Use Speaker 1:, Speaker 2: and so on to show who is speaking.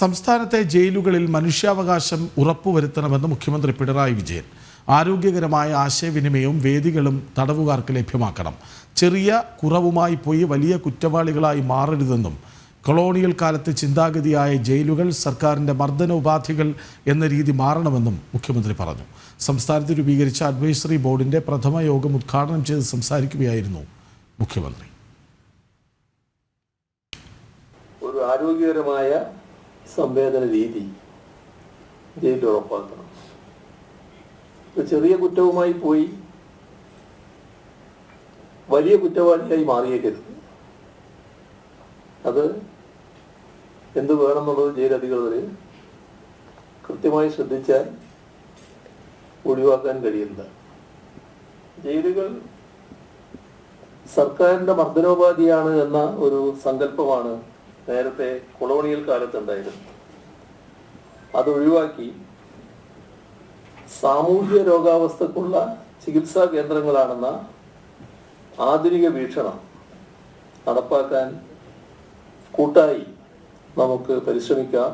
Speaker 1: സംസ്ഥാനത്തെ ജയിലുകളിൽ മനുഷ്യാവകാശം ഉറപ്പുവരുത്തണമെന്ന് മുഖ്യമന്ത്രി പിണറായി വിജയൻ. ആരോഗ്യകരമായ ആശയവിനിമയവും വേദികളും തടവുകാർക്ക് ലഭ്യമാക്കണം. ചെറിയ കുറവുമായി പോയി വലിയ കുറ്റവാളികളായി മാറരുതെന്നും കൊളോണിയൽ കാലത്ത് ചിന്താഗതിയായ ജയിലുകൾ സർക്കാരിൻ്റെ മർദ്ദനോപാധികൾ എന്ന രീതി മാറണമെന്നും മുഖ്യമന്ത്രി പറഞ്ഞു. സംസ്ഥാനത്ത് രൂപീകരിച്ച അഡ്വൈസറി ബോർഡിൻ്റെ പ്രഥമ യോഗം ഉദ്ഘാടനം ചെയ്ത് സംസാരിക്കുകയായിരുന്നു മുഖ്യമന്ത്രി.
Speaker 2: ഒരു ആരോഗ്യകരമായ സംവേദന രീതി ജയിലിൽ ഉറപ്പാക്കണം. ചെറിയ കുറ്റവുമായി പോയി വലിയ കുറ്റവാളിയായി മാറിയേക്കരുത്. അത് എന്ത് വേണമെന്നുള്ളത് ജയിലധികൃതർ കൃത്യമായി ശ്രദ്ധിച്ചാൽ ഒഴിവാക്കാൻ കഴിയില്ല. ജയിലുകൾ സർക്കാരിൻ്റെ മർദ്ദനോപാധിയാണ് എന്ന ഒരു സങ്കല്പമാണ് നേരത്തെ കൊളോണിയൽ കാലത്തുണ്ടായിരുന്നു. അതൊഴിവാക്കി സാമൂഹ്യ രോഗാവസ്ഥക്കുള്ള ചികിത്സാ കേന്ദ്രങ്ങളാണെന്ന ആധുനിക വീക്ഷണം നടപ്പാക്കാൻ കൂട്ടായി നമുക്ക് പരിശ്രമിക്കാം.